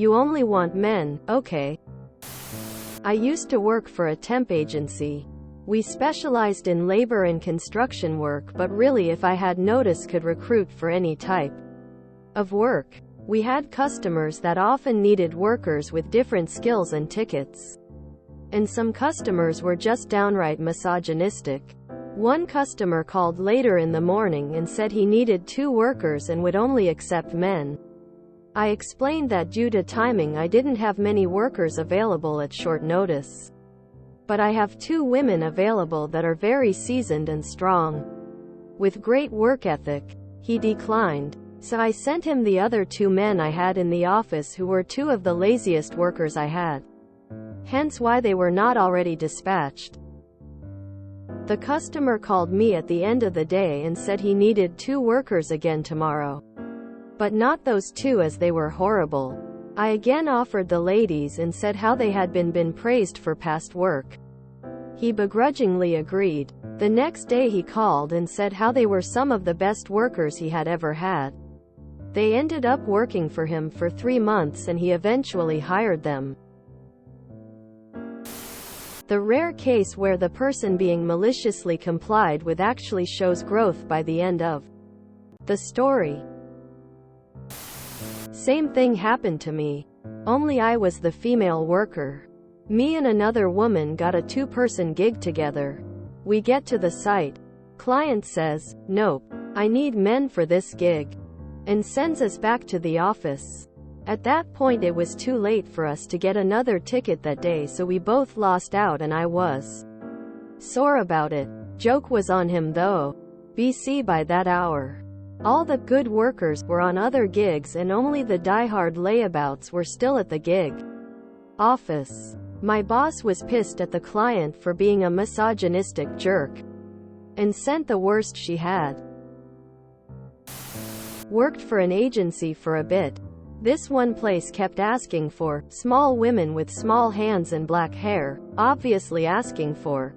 You only want men, okay. I used to work for a temp agency. We specialized in labor and construction work, but really if I had notice could recruit for any type of work. We had customers that often needed workers with different skills and tickets. And some customers were just downright misogynistic. One customer called later in the morning and said he needed 2 workers and would only accept men. I explained that due to timing I didn't have many workers available at short notice. But I have 2 women available that are very seasoned and strong, with great work ethic. He declined. So I sent him the other 2 men I had in the office who were 2 of the laziest workers I had. Hence why they were not already dispatched. The customer called me at the end of the day and said he needed 2 workers again tomorrow. But not those 2 as they were horrible. I again offered the ladies and said how they had been praised for past work. He begrudgingly agreed. The next day he called and said how they were some of the best workers he had ever had. They ended up working for him for 3 months and he eventually hired them. The rare case where the person being maliciously complied with actually shows growth by the end of the story. Same thing happened to me. Only I was the female worker. Me and another woman got a 2-person gig together. We get to the site. Client says, "Nope, I need men for this gig," and sends us back to the office. At that point it was too late for us to get another ticket that day, so we both lost out and I was sore about it. Joke was on him though. BC by that hour. All the good workers were on other gigs and only the die-hard layabouts were still at the gig. Office. My boss was pissed at the client for being a misogynistic jerk and sent the worst she had. Worked for an agency for a bit. This one place kept asking for small women with small hands and black hair, obviously asking for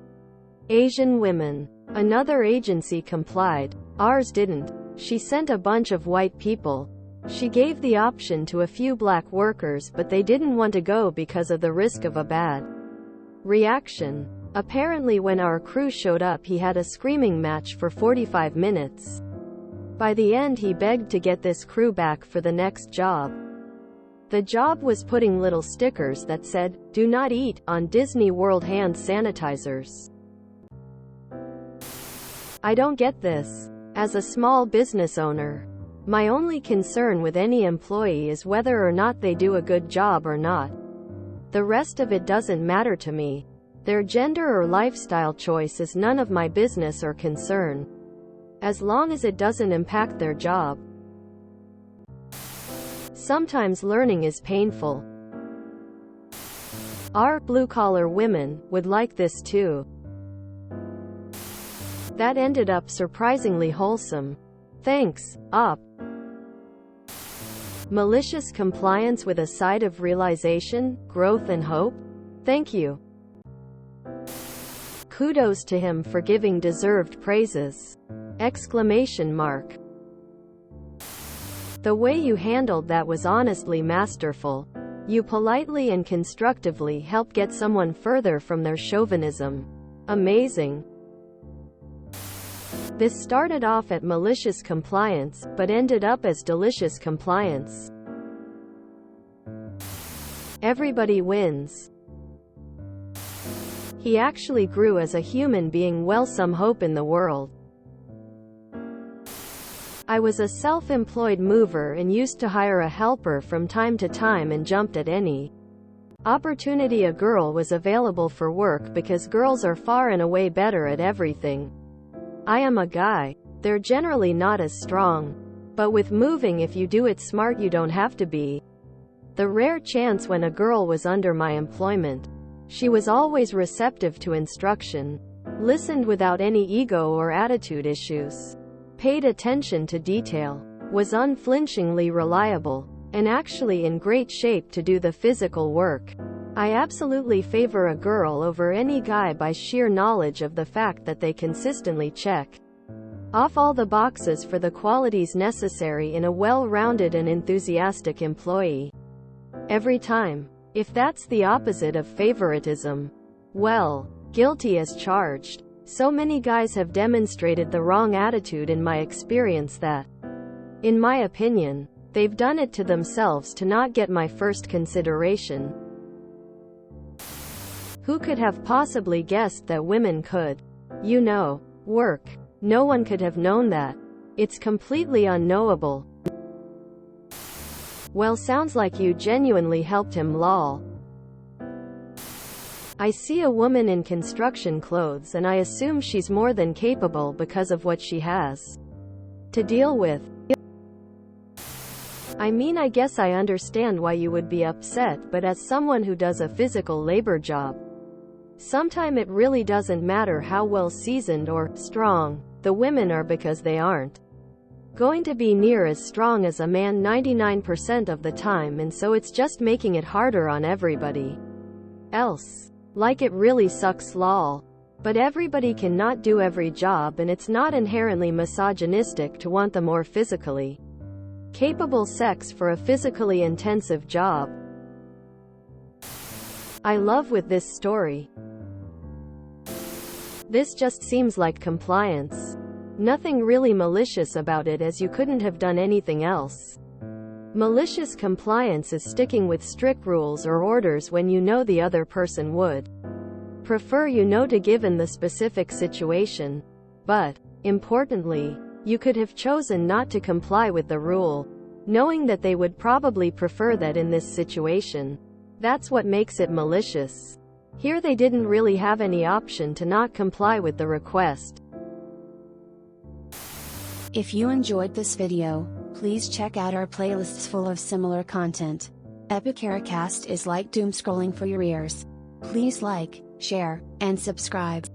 Asian women. Another agency complied. Ours didn't. She sent a bunch of white people. She gave the option to a few black workers, but they didn't want to go because of the risk of a bad reaction. Apparently when our crew showed up he had a screaming match for 45 minutes. By the end he begged to get this crew back for the next job. The job was putting little stickers that said, "Do not eat," on Disney World hand sanitizers. I don't get this. As a small business owner, my only concern with any employee is whether or not they do a good job or not. The rest of it doesn't matter to me. Their gender or lifestyle choice is none of my business or concern, as long as it doesn't impact their job. Sometimes learning is painful. Our blue-collar women would like this too. That ended up surprisingly wholesome. Thanks, Op. Malicious compliance with a side of realization, growth and hope? Thank you. Kudos to him for giving deserved praises! Exclamation mark. The way you handled that was honestly masterful. You politely and constructively helped get someone further from their chauvinism. Amazing. This started off at malicious compliance, but ended up as delicious compliance. Everybody wins. He actually grew as a human being. Well, some hope in the world. I was a self-employed mover and used to hire a helper from time to time and jumped at any opportunity a girl was available for work because girls are far and away better at everything. I am a guy. They're generally not as strong. But with moving, if you do it smart, you don't have to be. The rare chance when a girl was under my employment, she was always receptive to instruction, listened without any ego or attitude issues, paid attention to detail, was unflinchingly reliable, and actually in great shape to do the physical work. I absolutely favor a girl over any guy by sheer knowledge of the fact that they consistently check off all the boxes for the qualities necessary in a well-rounded and enthusiastic employee. Every time. If that's the opposite of favoritism, well, guilty as charged. So many guys have demonstrated the wrong attitude in my experience that, in my opinion, they've done it to themselves to not get my first consideration. Who could have possibly guessed that women could, work? No one could have known that. It's completely unknowable. Well, sounds like you genuinely helped him, lol. I see a woman in construction clothes and I assume she's more than capable because of what she has to deal with. I mean, I guess I understand why you would be upset, but as someone who does a physical labor job, sometimes it really doesn't matter how well seasoned or strong the women are, because they aren't going to be near as strong as a man 99% of the time, and so it's just making it harder on everybody else. Like, it really sucks, lol. But everybody cannot do every job, and it's not inherently misogynistic to want the more physically capable sex for a physically intensive job. I love with this story. This just seems like compliance. Nothing really malicious about it, as you couldn't have done anything else. Malicious compliance is sticking with strict rules or orders when you know the other person would prefer to give in the specific situation. But, importantly, you could have chosen not to comply with the rule, knowing that they would probably prefer that in this situation. That's what makes it malicious. Here they didn't really have any option to not comply with the request. If you enjoyed this video, please check out our playlists full of similar content. Epicaricast is like doom scrolling for your ears. Please like, share, and subscribe.